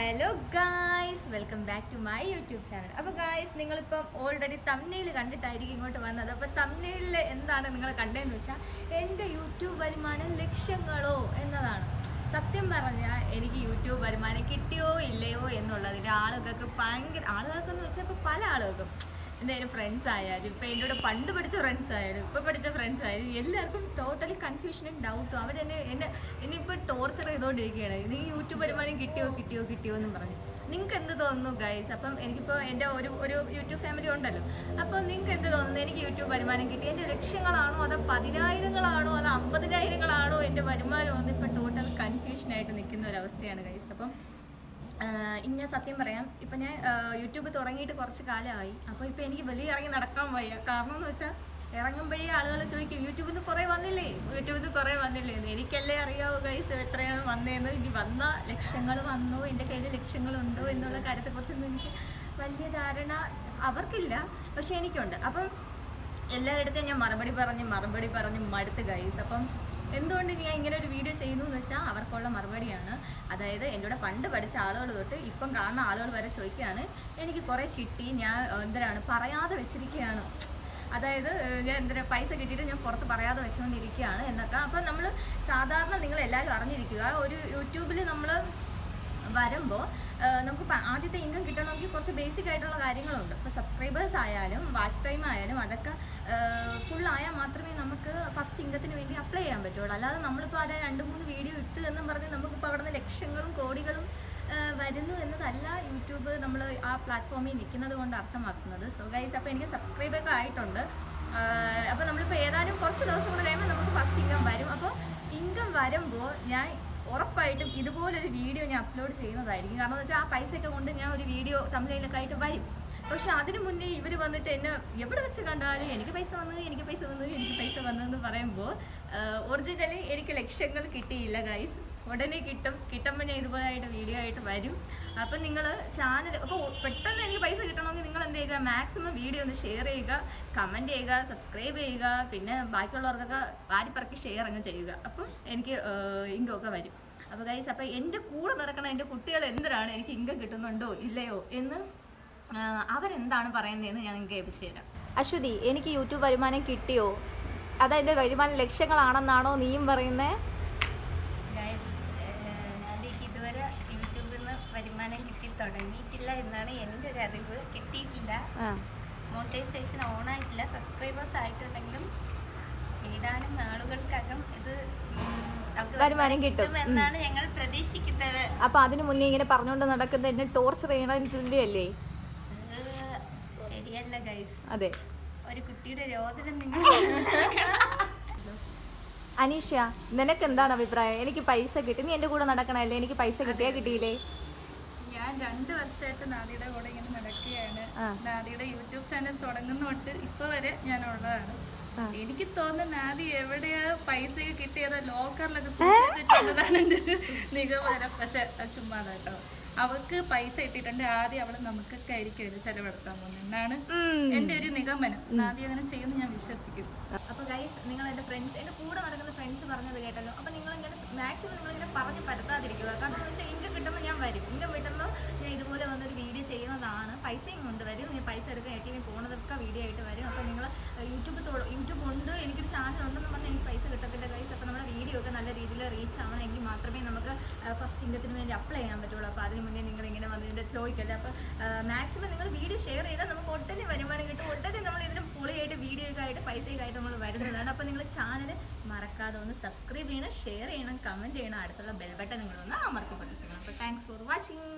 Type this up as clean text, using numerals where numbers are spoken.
Hello guys, welcome back to my YouTube channel. അപ്പോൾ guys, നിങ്ങളിപ്പം already thumbnail കണ്ടിട്ടായിരിക്കും ഇങ്ങോട്ട് വന്നത്. അപ്പോൾ തംബ്നെയിലിൽ എന്താണ് നിങ്ങൾ കണ്ടതെന്ന് വെച്ചാൽ എൻ്റെ യൂട്യൂബ് വരുമാനം ലക്ഷങ്ങളോ എന്നതാണ്. സത്യം പറഞ്ഞാൽ എനിക്ക് യൂട്യൂബ് വരുമാനം കിട്ടിയോ ഇല്ലയോ എന്നുള്ളതിൽ ആളുകൾക്ക് ഭയങ്കര, ആളുകൾക്കെന്ന് വെച്ചാൽ ഇപ്പോൾ പല ആളുകൾക്കും എൻ്റെ ഫ്രണ്ട്സ് ആയാലും, ഇപ്പോൾ എൻ്റെ കൂടെ പണ്ട് പഠിച്ച ഫ്രണ്ട്സ് ആയാലും ഇപ്പോൾ പഠിച്ച ഫ്രണ്ട്സ് ആയാലും എല്ലാവർക്കും ടോട്ടലി കൺഫ്യൂഷനും ഡൗട്ടും. അവരെന്നെ ഇനിയിപ്പോൾ ടോർച്ചർ ചെയ്തുകൊണ്ടിരിക്കുകയാണ്. നീ യൂട്യൂബ് വരുമാനം കിട്ടിയോ എന്നും പറഞ്ഞു. നിങ്ങൾക്ക് എന്ത് തോന്നുന്നു ഗൈസ്? അപ്പം എനിക്കിപ്പോൾ എൻ്റെ ഒരു യൂട്യൂബ് ഫാമിലി ഉണ്ടല്ലോ. അപ്പോൾ നിങ്ങൾക്ക് എന്ത് തോന്നുന്നു? എനിക്ക് യൂട്യൂബ് വരുമാനം കിട്ടി, എൻ്റെ ലക്ഷങ്ങളാണോ അതോ 10,000-ങ്ങളാണോ അതോ 50,000-ങ്ങളാണോ എൻ്റെ വരുമാനം ഒന്നും ഇപ്പോൾ ടോട്ടൽ കൺഫ്യൂഷനായിട്ട് നിൽക്കുന്ന ഒരവസ്ഥയാണ് ഗൈസ്. അപ്പം ഇന്ന സത്യം പറയാം, ഇപ്പം ഞാൻ യൂട്യൂബ് തുടങ്ങിയിട്ട് കുറച്ച് കാലമായി. അപ്പോൾ ഇപ്പോൾ എനിക്ക് വലിയ ഇറങ്ങി നടക്കാൻ വയ്യ. കാരണം എന്ന് വെച്ചാൽ ഇറങ്ങുമ്പോഴേ ആളുകൾ ചോദിക്കും, യൂട്യൂബിൽ നിന്ന് കുറേ വന്നില്ലേ എന്ന്. എനിക്കല്ലേ അറിയാവൂ ഗൈസ് എത്രയാണ് വന്നതെന്ന്. ഇനി വന്ന ലക്ഷങ്ങൾ വന്നോ, എൻ്റെ കയ്യിൽ ലക്ഷങ്ങളുണ്ടോ എന്നുള്ള കാര്യത്തെക്കുറിച്ചൊന്നും എനിക്ക് വലിയ ധാരണ അവർക്കില്ല, പക്ഷെ എനിക്കുണ്ട്. അപ്പം എല്ലായിടത്തും ഞാൻ മറുപടി പറഞ്ഞ് മടുത്ത് ഗൈസ്. അപ്പം എന്തുകൊണ്ട് ഞാൻ ഇങ്ങനെ ഒരു വീഡിയോ ചെയ്യുന്നു എന്ന് വെച്ചാൽ അവർക്കുള്ള മറുപടിയാണ്. അതായത് എൻ്റെ കൂടെ പണ്ട് പഠിച്ച ആളുകൾ തൊട്ട് ഇപ്പം കാണുന്ന ആളുകൾ വരെ ചോദിക്കുകയാണ്, എനിക്ക് കുറേ കിട്ടി, ഞാൻ പറയാതെ വെച്ചിരിക്കുകയാണ്. അതായത് ഞാൻ പൈസ കിട്ടിയിട്ട് ഞാൻ പുറത്ത് പറയാതെ വെച്ചുകൊണ്ടിരിക്കുകയാണ് എന്നൊക്കെ. അപ്പം നമ്മൾ സാധാരണ നിങ്ങളെല്ലാവരും അറിഞ്ഞിരിക്കുക, ഒരു യൂട്യൂബിൽ നമ്മൾ വരുമ്പോൾ നമുക്ക് ആദ്യത്തെ ഇൻകം കിട്ടണമെങ്കിൽ കുറച്ച് ബേസിക് ആയിട്ടുള്ള കാര്യങ്ങളുണ്ട്. ഇപ്പോൾ സബ്സ്ക്രൈബേഴ്സ് ആയാലും വാച്ച് ടൈം ആയാലും അതൊക്കെ ഫുള്ളായാൽ മാത്രമേ നമുക്ക് ഫസ്റ്റ് ഇൻകത്തിന് വേണ്ടി അപ്ലൈ ചെയ്യാൻ പറ്റുള്ളൂ. അല്ലാതെ നമ്മളിപ്പോൾ അത് 2-3 വീഡിയോ ഇട്ട് എന്നും പറഞ്ഞ് നമുക്കിപ്പോൾ അവിടെ നിന്ന് ലക്ഷങ്ങളും കോടികളും വരുന്നു എന്നതല്ല യൂട്യൂബ് നമ്മൾ ആ പ്ലാറ്റ്ഫോമിൽ നിൽക്കുന്നത് കൊണ്ട് അർത്ഥമാക്കുന്നത്. സോ ഗൈസ്, അപ്പോൾ എനിക്ക് സബ്സ്ക്രൈബൊക്കെ ആയിട്ടുണ്ട്. അപ്പോൾ നമ്മളിപ്പോൾ ഏതായാലും കുറച്ച് ദിവസം കൂടെ കഴിയുമ്പോൾ നമുക്ക് ഫസ്റ്റ് ഇൻകം വരും. അപ്പോൾ ഇൻകം വരുമ്പോൾ ഞാൻ ഉറപ്പായിട്ടും ഇതുപോലൊരു വീഡിയോ ഞാൻ അപ്ലോഡ് ചെയ്യുന്നതായിരിക്കും. കാരണം എന്ന് വെച്ചാൽ ആ പൈസയൊക്കെ കൊണ്ട് ഞാൻ ഒരു വീഡിയോ തമിഴിലൊക്കെ ആയിട്ട് വരും. പക്ഷെ അതിന് മുന്നേ ഇവർ വന്നിട്ട് എന്നെ എവിടെ വെച്ച് കണ്ടാലും എനിക്ക് പൈസ വന്നതെന്ന് പറയുമ്പോൾ ഒറിജിനലി എനിക്ക് ലക്ഷങ്ങൾ കിട്ടിയില്ല ഗൈസ്. ഉടനെ കിട്ടുമ്പോൾ ഞാൻ ഇതുപോലെയായിട്ട് വീഡിയോ ആയിട്ട് വരും. അപ്പം നിങ്ങൾ ചാനൽ അപ്പോൾ പെട്ടെന്ന് എനിക്ക് പൈസ കിട്ടണമെങ്കിൽ നിങ്ങൾ എന്ത് ചെയ്യുക, മാക്സിമം വീഡിയോ ഒന്ന് ഷെയർ ചെയ്യുക, കമൻറ്റ് ചെയ്യുക, സബ്സ്ക്രൈബ് ചെയ്യുക, പിന്നെ ബാക്കിയുള്ളവർക്കൊക്കെ വാരിപ്പറക്കി ഷെയർ അങ്ങ് ചെയ്യുക. അപ്പം എനിക്ക് ഇൻകം ഒക്കെ വരും. അപ്പോൾ ഗൈസ്, അപ്പോൾ എൻ്റെ കൂടെ നടക്കണ എൻ്റെ കുട്ടികൾ എന്തിനാണ് എനിക്ക് ഇൻകം കിട്ടുന്നുണ്ടോ ഇല്ലയോ എന്ന് അവരെന്താണ് പറയുന്നതെന്ന് ഞാൻ നിങ്ങൾക്ക് ഏൽപ്പിച്ചു തരാം. അശ്വതി, എനിക്ക് യൂട്യൂബ് വരുമാനം കിട്ടിയോ? അതെൻ്റെ വരുമാനം ലക്ഷങ്ങളാണെന്നാണോ നീയും പറയുന്നത്? ഇതുവരെ യൂട്യൂബിൽ നിന്ന് വരുമാനം കിട്ടി തുടങ്ങിയിട്ടില്ല എന്നാണ് എൻ്റെ ഒരു അറിവ്. കിട്ടിയിട്ടില്ല, മോണിറ്റൈസേഷൻ ഓൺ ആയിട്ടില്ല. സബ്സ്ക്രൈബേഴ്സ് ആയിട്ടുണ്ടെങ്കിലും ഏതാനും നാളുകൾക്കകം ഇത് വരുമാനം കിട്ടും എന്നാണ് ഞങ്ങൾ പ്രതീക്ഷിക്കുന്നത്. അപ്പൊ അതിനു മുന്നേ ഇങ്ങനെ പറഞ്ഞുകൊണ്ട് നടക്കുന്ന എന്നെ ടോർച്ചർ ചെയ്യണതിന് തുല്യല്ലേ? ശരിയല്ല ഗൈസ്. അതെ, ഒരു കുട്ടിയുടെ രോദനം നിങ്ങൾ അനീഷ, നിനക്ക് എന്താണ് അഭിപ്രായം? എനിക്ക് പൈസ കിട്ടി, നീ എൻ്റെ കൂടെ നടക്കണല്ലേ, എനിക്ക് പൈസ കിട്ടിയാ കിട്ടിയില്ലേ? ഞാൻ 2 വർഷമായിട്ട് നാദിയുടെ കൂടെ ഇങ്ങനെ നടക്കുകയാണ്. നാദിയുടെ യൂട്യൂബ് ചാനൽ തുടങ്ങുന്നോട്ട് ഇപ്പൊ വരെ ഞാൻ ഉള്ളതാണ്. എനിക്ക് തോന്നുന്നു നാദി എവിടെയാ പൈസ കിട്ടിയതോ ലോക്കറിലൊക്കെ സൂക്ഷിച്ചിട്ടുള്ളതാണ് എൻ്റെ നിഗമനം. പക്ഷെ ചുമ്മാതാട്ടോ, അവൾക്ക് പൈസ ഇട്ടിട്ടുണ്ട്. ആദ്യം അവള് നമുക്കൊക്കെ ആയിരിക്കും ഇത് ചെലവെടുത്താൻ പോകുന്നത് എന്നാണ് എൻ്റെ ഒരു നിഗമനം. ആദ്യം അങ്ങനെ ചെയ്യുമെന്ന് ഞാൻ വിശ്വസിക്കും. അപ്പോൾ ഗൈസ്, നിങ്ങൾ എൻ്റെ ഫ്രണ്ട്സ്, എൻ്റെ കൂടെ നടക്കുന്ന ഫ്രണ്ട്സ് പറഞ്ഞത് കേട്ടല്ലോ. അപ്പോൾ നിങ്ങളിങ്ങനെ മാക്സിമം നിങ്ങളിങ്ങനെ പറഞ്ഞ് പരത്താതിരിക്കുക. കാരണം എന്ന് വെച്ചാൽ ഇൻകം കിട്ടുമ്പോൾ ഞാൻ വരും. ഇൻകം കിട്ടുമ്പോൾ ഞാൻ ഇതുപോലെ വന്നൊരു വീഡിയോ ചെയ്യുന്നതാണ്. പൈസയും കൊണ്ട് വരും. ഞാൻ പൈസ എടുക്കാൻ ഏറ്റവും പോകുന്നതൊക്കെ വീഡിയോ ആയിട്ട് വരും. അപ്പോൾ നിങ്ങൾ യൂട്യൂബ് ഉണ്ട്, എനിക്കൊരു ചാനൽ ഉണ്ടെന്ന് പറഞ്ഞാൽ എനിക്ക് പൈസ കിട്ടത്തില്ല ഗൈസ്. അപ്പോൾ നമ്മുടെ വീഡിയോ ഒക്കെ നല്ല രീതിയിൽ റീച്ച് ആവണമെങ്കിൽ മാത്രമേ നമുക്ക് ഫസ്റ്റ് ഇൻകത്തിന് വേണ്ടി അപ്ലൈ ചെയ്യാൻ പറ്റുള്ളൂ. അപ്പോൾ അതിന് മുന്നേ നിങ്ങളിങ്ങനെ വന്നതിൻ്റെ ചോദിക്കല്ലേ. അപ്പോൾ മാക്സിമം നിങ്ങൾ വീഡിയോ ഷെയർ ചെയ്താൽ നമുക്ക് ഒട്ടനെ വരുമാനം കിട്ടും. ഒട്ടനെ നമ്മൾ ഇതിന് പൊളിയായിട്ട് വീഡിയോയൊക്കെ ആയിട്ട് പൈസയൊക്കെ ആയിട്ട് നമ്മൾ വരുന്നതാണ്. അപ്പോൾ നിങ്ങൾ ചാനൽ മറക്കാതെ ഒന്ന് സബ്സ്ക്രൈബ് ചെയ്യണം, ഷെയർ ചെയ്യണം, കമൻറ്റ് ചെയ്യണം. അടുത്തുള്ള ബെൽ ബട്ടൺ നിങ്ങളൊന്ന് അമർത്തി പഠിച്ചിരിക്കണം. അപ്പോൾ താങ്ക്സ് ഫോർ വാച്ചിങ്.